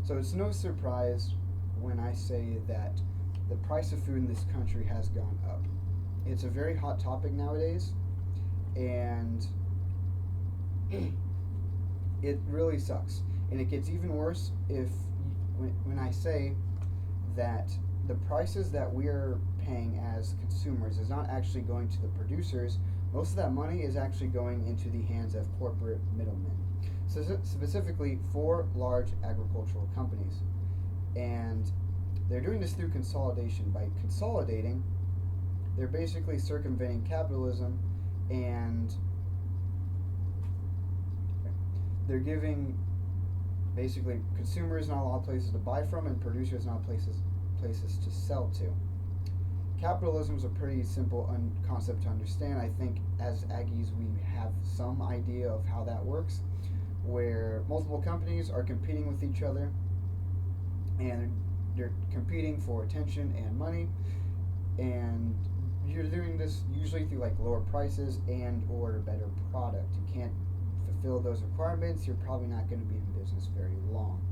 So it's no surprise when I say that the price of food in this country has gone up. It's a very hot topic nowadays, and it really sucks. And it gets even worse if when I say that the prices that we're paying as consumers is not actually going to the producers. Most of that money is actually going into the hands of corporate middlemen. So specifically for large agricultural companies. And they're doing this through consolidation. By consolidating, they're basically circumventing capitalism, and they're giving basically consumers not a lot of places to buy from and producers not places to sell to. Capitalism is a pretty simple concept to understand. I think as Aggies we have some idea of how that works, where multiple companies are competing with each other, and they're competing for attention and money, and you're doing this usually through like lower prices and or better product. You can't fulfill those requirements, you're probably not going to be in business very long.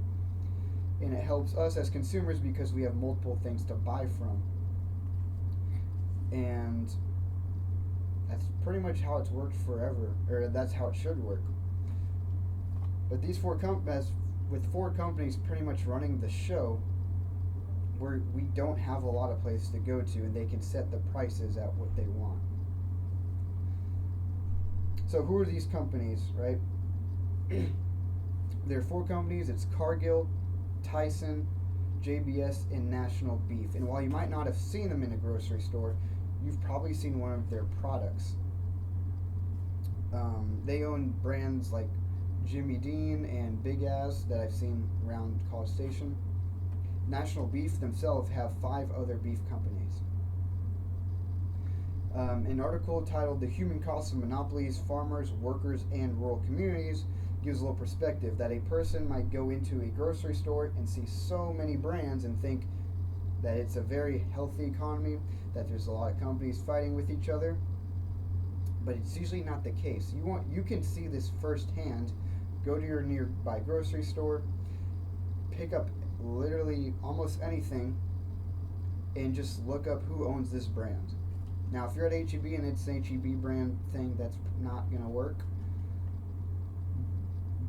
And it helps us as consumers because we have multiple things to buy from. And that's pretty much how it's worked forever, or that's how it should work. But these with four companies pretty much running the show, we don't have a lot of places to go to, and they can set the prices at what they want. So who are these companies, right? There are four companies. It's Cargill, Tyson, JBS, and National Beef. And while you might not have seen them in a grocery store, you've probably seen one of their products. They own brands like Jimmy Dean and Big Ass that I've seen around College Station. National Beef themselves have 5 other beef companies. An article titled "The Human Cost of Monopolies, Farmers, Workers, and Rural Communities" gives a little perspective that a person might go into a grocery store and see so many brands and think that it's a very healthy economy, that there's a lot of companies fighting with each other, but it's usually not the case. You can see this firsthand. Go to your nearby grocery store, pick up literally almost anything, and just look up who owns this brand. Now, if you're at HEB and it's an HEB brand thing, that's not going to work.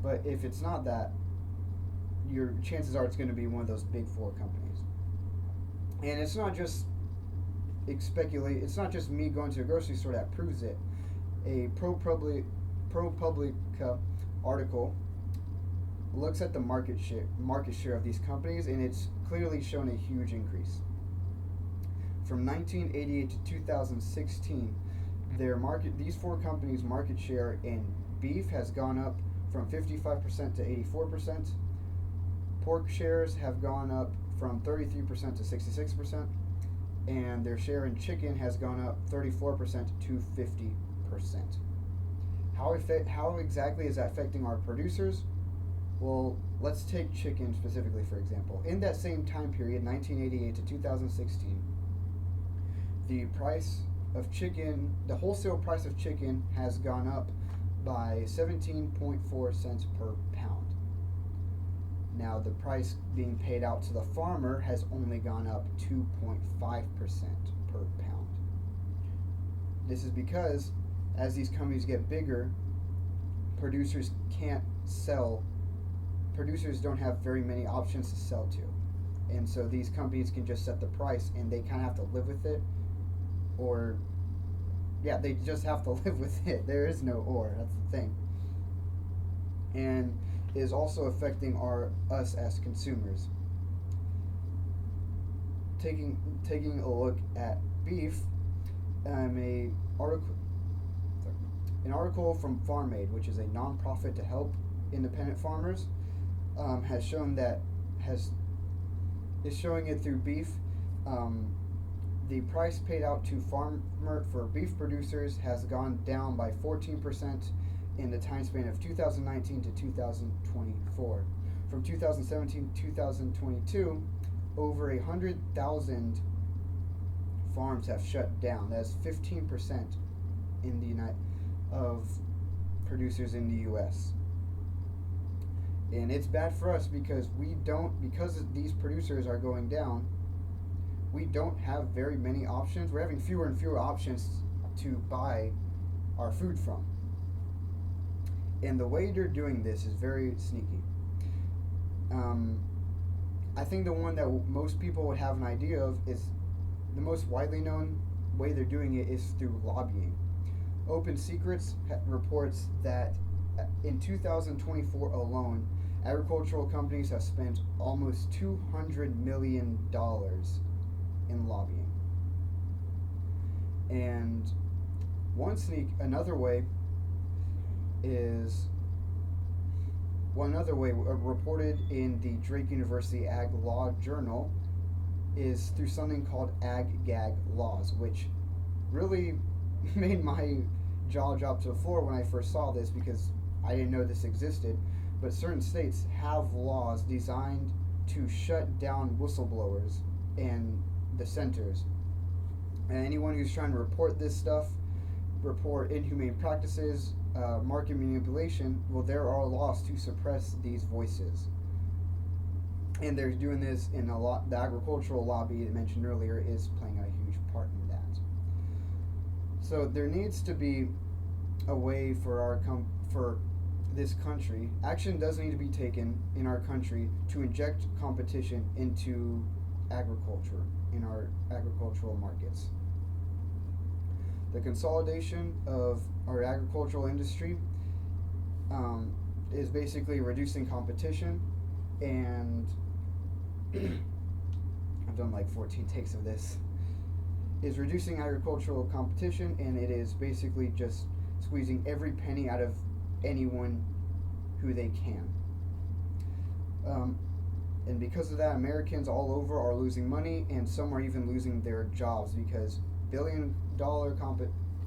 But if it's not that, your chances are it's going to be one of those big 4 companies. And it's not just it's not just me going to a grocery store that proves it. A ProPublica article looks at the market share of these companies, and it's clearly shown a huge increase. From 1988 to 2016, these 4 companies' market share in beef has gone up from 55% to 84%. Pork shares have gone up from 33% to 66%, and their share in chicken has gone up 34% to 50%. How exactly is that affecting our producers? Well, let's take chicken specifically, for example. In that same time period, 1988 to 2016, the wholesale price of chicken has gone up by 17.4 cents per pound. Now, the price being paid out to the farmer has only gone up 2.5% per pound. This is because as these companies get bigger, producers don't have very many options to sell to. And so these companies can just set the price, and they kind of have to live with it. They just have to live with it. There is no or, that's the thing. And is also affecting us as consumers. Taking a look at beef, an article from Farm Aid, which is a non-profit to help independent farmers, has shown is showing it through beef. The price paid out to for beef producers has gone down by 14% in the time span of 2019 to 2024. From 2017 to 2022, over 100,000 farms have shut down. That's 15% of producers in the U.S. And it's bad for us because because these producers are going down, we don't have very many options. We're having fewer and fewer options to buy our food from. And the way they're doing this is very sneaky. Um, I think the one that most people would have an idea of is the most widely known way they're doing it is through lobbying. Open Secrets reports that in 2024 alone, agricultural companies have spent almost $200 million in lobbying. And another way is another way reported in the Drake University Ag Law Journal is through something called Ag Gag laws, which really made my jaw drop to the floor when I first saw this because I didn't know this existed. But certain states have laws designed to shut down whistleblowers and dissenters. And anyone who's trying to report this stuff, report inhumane practices, market manipulation, well, there are laws to suppress these voices. And they're doing this in a lot. The agricultural lobby I mentioned earlier is playing a huge part in that. So there needs to be a way for for this country. Action does need to be taken in our country to inject competition into agriculture in our agricultural markets. The consolidation of our agricultural industry is basically reducing competition, and I've done like 14 takes of this, is reducing agricultural competition, and it is basically just squeezing every penny out of anyone who they can. And because of that, Americans all over are losing money, and some are even losing their jobs because billion-dollar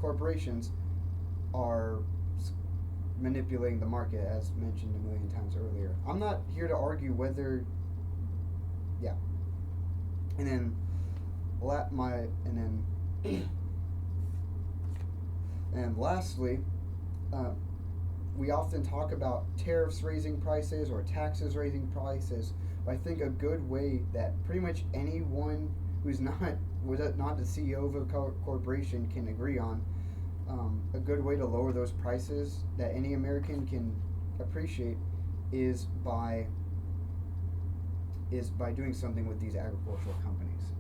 corporations are manipulating the market, as mentioned a million times earlier. I'm not here to argue whether, yeah. And then, and lastly, we often talk about tariffs raising prices or taxes raising prices. But I think a good way that pretty much anyone who's not the CEO of a corporation can agree on, a good way to lower those prices that any American can appreciate is by doing something with these agricultural companies.